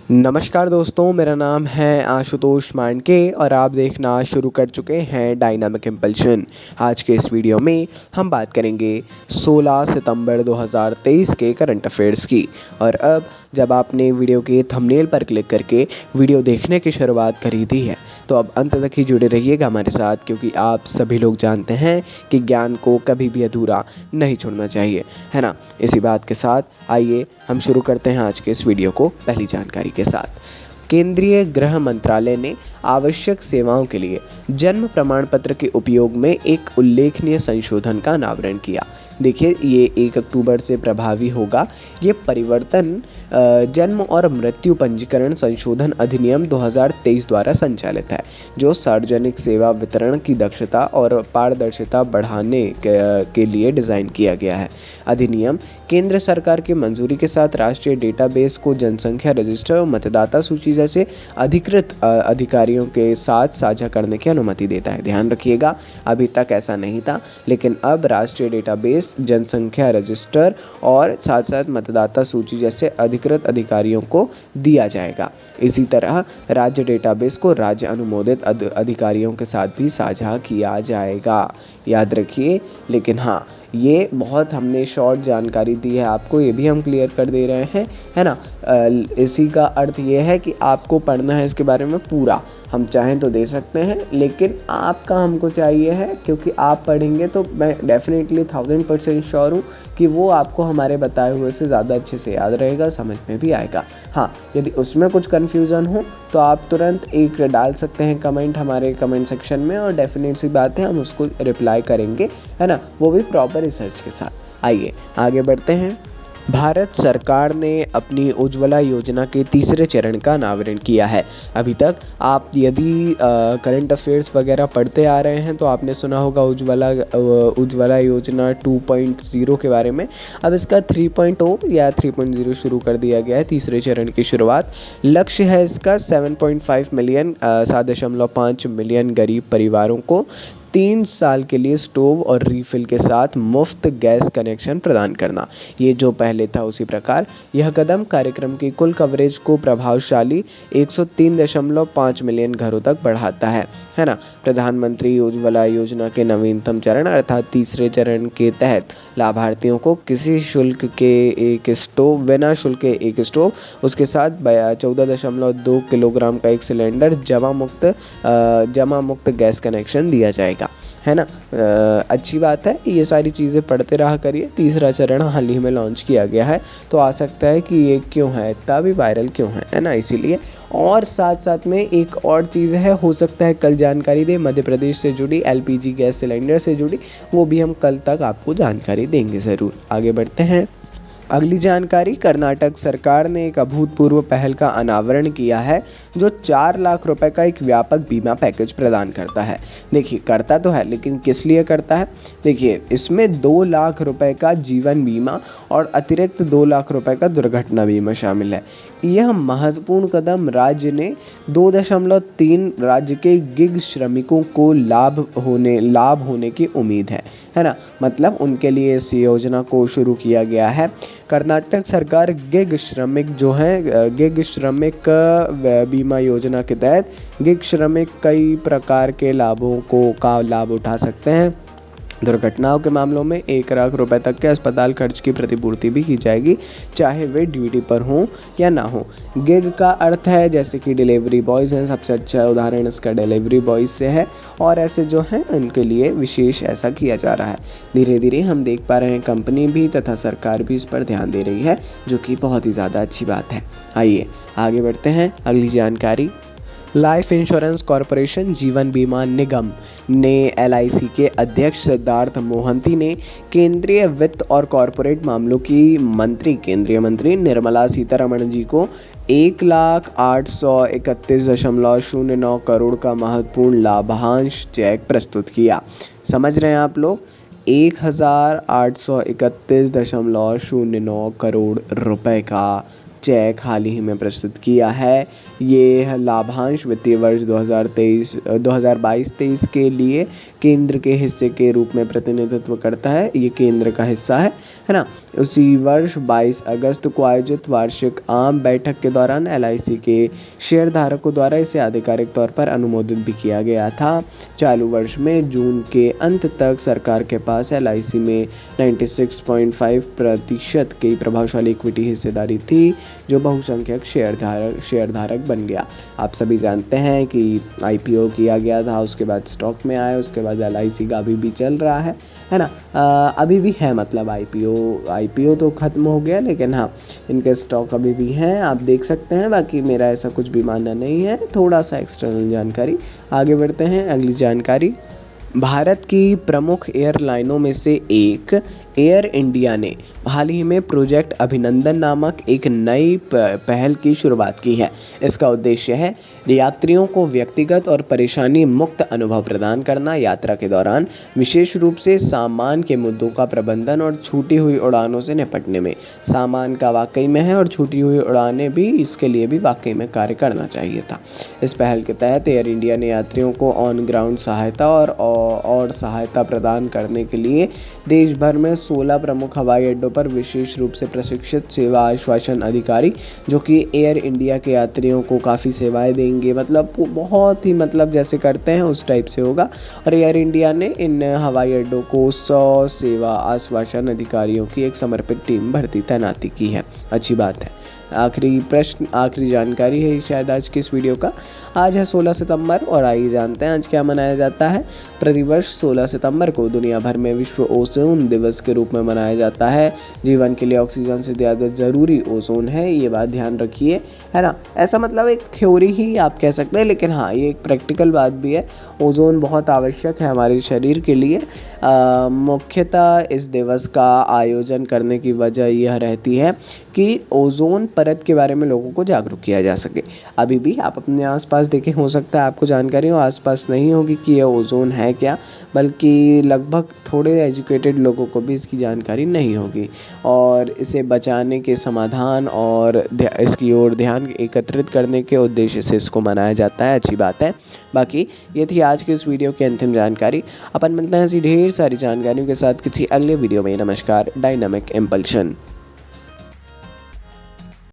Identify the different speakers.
Speaker 1: नमस्कार दोस्तों, मेरा नाम है आशुतोष मांडके और आप देखना शुरू कर चुके हैं डायनामिक इम्पल्शन। आज के इस वीडियो में हम बात करेंगे 16 सितंबर 2023 के करंट अफेयर्स की। और अब जब आपने वीडियो के थंबनेल पर क्लिक करके वीडियो देखने की शुरुआत करी दी है तो अब अंत तक ही जुड़े रहिएगा हमारे साथ, क्योंकि आप सभी लोग जानते हैं कि ज्ञान को कभी भी अधूरा नहीं छोड़ना चाहिए, है ना। इसी बात के साथ आइए हम शुरू करते हैं आज के इस वीडियो को पहली जानकारी के साथ। केंद्रीय गृह मंत्रालय ने आवश्यक सेवाओं के लिए जन्म प्रमाण पत्र के उपयोग में एक उल्लेखनीय संशोधन का अनावरण किया। देखिए, ये 1 अक्टूबर से प्रभावी होगा। ये परिवर्तन जन्म और मृत्यु पंजीकरण संशोधन अधिनियम 2023 द्वारा संचालित है, जो सार्वजनिक सेवा वितरण की दक्षता और पारदर्शिता बढ़ाने के लिए डिज़ाइन किया गया है। अधिनियम केंद्र सरकार की मंजूरी के साथ राष्ट्रीय डेटाबेस को जनसंख्या रजिस्टर और मतदाता सूची जैसे अधिकृत अधिकारियों के साथ साझा करने की अनुमति देता है। ध्यान रखिएगा, अभी तक ऐसा नहीं था, लेकिन अब राष्ट्रीय डेटाबेस, जनसंख्या रजिस्टर और साथ साथ मतदाता सूची जैसे अधिकृत अधिकारियों को दिया जाएगा। इसी तरह राज्य डेटाबेस को राज्य अनुमोदित अधिकारियों के साथ भी साझा किया जाएगा। याद रखिए। लेकिन हाँ, ये बहुत हमने शॉर्ट जानकारी दी है आपको, ये भी हम क्लियर कर दे रहे हैं, है ना। इसी का अर्थ ये है कि आपको पढ़ना है इसके बारे में पूरा। हम चाहें तो दे सकते हैं, लेकिन आपका हमको चाहिए है, क्योंकि आप पढ़ेंगे तो मैं डेफिनेटली 1000% श्योर हूँ कि वो आपको हमारे बताए हुए से ज़्यादा अच्छे से याद रहेगा, समझ में भी आएगा। हाँ, यदि उसमें कुछ कन्फ्यूज़न हो तो आप तुरंत एक डाल सकते हैं कमेंट हमारे कमेंट सेक्शन में, और डेफिनेट सी बात है हम उसको रिप्लाई करेंगे, है ना, वो भी प्रॉपर रिसर्च के साथ। आइए आगे बढ़ते हैं। भारत सरकार ने अपनी उज्ज्वला योजना के तीसरे चरण का अनावरण किया है। अभी तक आप यदि करंट अफेयर्स वगैरह पढ़ते आ रहे हैं तो आपने सुना होगा उज्ज्वला योजना 2.0 के बारे में। अब इसका 3.0 या 3.0 शुरू कर दिया गया है, तीसरे चरण की शुरुआत। लक्ष्य है इसका 7.5 मिलियन 7.5 मिलियन गरीब परिवारों को 3 साल के लिए स्टोव और रीफिल के साथ मुफ्त गैस कनेक्शन प्रदान करना। ये जो पहले था उसी प्रकार यह कदम कार्यक्रम की कुल कवरेज को प्रभावशाली 103.5 मिलियन घरों तक बढ़ाता है ना। प्रधानमंत्री उज्ज्वला योजना के नवीनतम चरण अर्थात तीसरे चरण के तहत लाभार्थियों को किसी शुल्क के एक स्टोव, बिना शुल्क के एक स्टोव, उसके साथ 14.2 किलोग्राम का एक सिलेंडर जमा मुक्त गैस कनेक्शन दिया जाएगा, है ना। अच्छी बात है, ये सारी चीज़ें पढ़ते रहा करिए। तीसरा चरण हाल ही में लॉन्च किया गया है, तो आ सकता है कि ये क्यों है इतना भी वायरल क्यों है ना, इसीलिए। और साथ साथ में एक और चीज़ है, हो सकता है कल जानकारी दे मध्य प्रदेश से जुड़ी, एलपीजी गैस सिलेंडर से जुड़ी, वो भी हम कल तक आपको जानकारी देंगे ज़रूर। आगे बढ़ते हैं। अगली जानकारी, कर्नाटक सरकार ने एक अभूतपूर्व पहल का अनावरण किया है जो 4 लाख रुपए का एक व्यापक बीमा पैकेज प्रदान करता है। देखिए, करता तो है, लेकिन किस लिए करता है? देखिए, इसमें 2 लाख रुपए का जीवन बीमा और अतिरिक्त 2 लाख रुपए का दुर्घटना बीमा शामिल है। यह महत्वपूर्ण कदम राज्य ने 2.3 राज्य के गिग श्रमिकों को लाभ होने की उम्मीद है ना। मतलब उनके लिए इस योजना को शुरू किया गया है। कर्नाटक सरकार गिग श्रमिक बीमा योजना के तहत गिग श्रमिक कई प्रकार के लाभों का लाभ उठा सकते हैं। दुर्घटनाओं के मामलों में 1 लाख रुपए तक के अस्पताल खर्च की प्रतिपूर्ति भी की जाएगी, चाहे वे ड्यूटी पर हों या ना हो। गिग का अर्थ है जैसे कि डिलीवरी बॉयज़ हैं, सबसे अच्छा उदाहरण इसका डिलीवरी बॉयज़ से है, और ऐसे जो हैं उनके लिए विशेष ऐसा किया जा रहा है। धीरे धीरे हम देख पा रहे हैं कंपनी भी तथा सरकार भी इस पर ध्यान दे रही है, जो कि बहुत ही ज़्यादा अच्छी बात है। आइए आगे बढ़ते हैं। अगली जानकारी, लाइफ इंश्योरेंस कॉरपोरेशन जीवन बीमा निगम ने LIC के अध्यक्ष सिद्धार्थ मोहंती ने केंद्रीय वित्त और कॉरपोरेट मामलों की केंद्रीय मंत्री निर्मला सीतारमण जी को 1,831.09 करोड़ का महत्वपूर्ण लाभांश चेक प्रस्तुत किया। समझ रहे हैं आप लोग, 1,831.09 करोड़ रुपए का चेक हाल ही में प्रस्तुत किया है। ये लाभांश वित्तीय वर्ष 2022-23 के लिए केंद्र के हिस्से के रूप में प्रतिनिधित्व करता है। ये केंद्र का हिस्सा है है ना। उसी वर्ष 22 अगस्त को आयोजित वार्षिक आम बैठक के दौरान LIC के शेयर धारकों द्वारा इसे आधिकारिक तौर पर अनुमोदित भी किया गया था। चालू वर्ष में जून के अंत तक सरकार के पास LIC में 96.5% की प्रभावशाली इक्विटी हिस्सेदारी थी, जो बहुसंख्यक शेयरधारक बन गया। आप सभी जानते हैं कि IPO किया गया था, उसके बाद स्टॉक में आया, उसके बाद LIC का अभी भी चल रहा है ना। अभी भी है, मतलब IPO तो ख़त्म हो गया, लेकिन हाँ इनके स्टॉक अभी भी हैं, आप देख सकते हैं। बाकी मेरा ऐसा कुछ भी मानना नहीं है, थोड़ा सा एक्सटर्नल जानकारी। आगे बढ़ते हैं अगली जानकारी। भारत की प्रमुख एयरलाइनों में से एक एयर इंडिया ने हाल ही में प्रोजेक्ट अभिनंदन नामक एक नई पहल की शुरुआत की है। इसका उद्देश्य है यात्रियों को व्यक्तिगत और परेशानी मुक्त अनुभव प्रदान करना, यात्रा के दौरान विशेष रूप से सामान के मुद्दों का प्रबंधन और छूटी हुई उड़ानों से निपटने में। सामान का वाकई में है और छूटी हुई उड़ानें भी, इसके लिए भी वाकई में कार्य करना चाहिए था। इस पहल के तहत एयर इंडिया ने यात्रियों को ऑन ग्राउंड सहायता और सहायता प्रदान करने के लिए देश भर में 16 प्रमुख हवाई अड्डों पर विशेष रूप से प्रशिक्षित सेवा आश्वासन अधिकारी, जो कि एयर इंडिया के यात्रियों को काफ़ी सेवाएं देंगे, मतलब बहुत ही, मतलब जैसे करते हैं उस टाइप से होगा। और एयर इंडिया ने इन हवाई अड्डों को 100 सेवा आश्वासन अधिकारियों की एक समर्पित टीम भर्ती तैनाती की है। अच्छी बात है। आखिरी प्रश्न, आखिरी जानकारी है शायद आज की इस वीडियो का। आज है 16 सितंबर और आइए जानते हैं आज क्या मनाया जाता है। प्रतिवर्ष 16 सितंबर को दुनिया भर में विश्व ओजोन दिवस के रूप में मनाया जाता है। जीवन के लिए ऑक्सीजन से ज़्यादा ज़रूरी ओजोन है, ये बात ध्यान रखिए, है ना। ऐसा मतलब एक थ्योरी ही आप कह सकते हैं, लेकिन हाँ ये एक प्रैक्टिकल बात भी है। ओजोन बहुत आवश्यक है हमारे शरीर के लिए। मुख्यतः इस दिवस का आयोजन करने की वजह यह रहती है कि ओजोन परत के बारे में लोगों को जागरूक किया जा सके। अभी भी आप अपने आसपास देखें, हो सकता है आपको जानकारी हो, आसपास नहीं होगी कि यह ओजोन है क्या, बल्कि लगभग थोड़े एजुकेटेड लोगों को भी इसकी जानकारी नहीं होगी। और इसे बचाने के समाधान और इसकी ओर ध्यान एकत्रित करने के उद्देश्य से इसको मनाया जाता है। अच्छी बात है। बाकी ये थी आज के इस वीडियो की अंतिम जानकारी। अपन मिलते हैं ऐसी ढेर सारी जानकारियों के साथ किसी अगले वीडियो में। नमस्कार। Dynamic impulsion.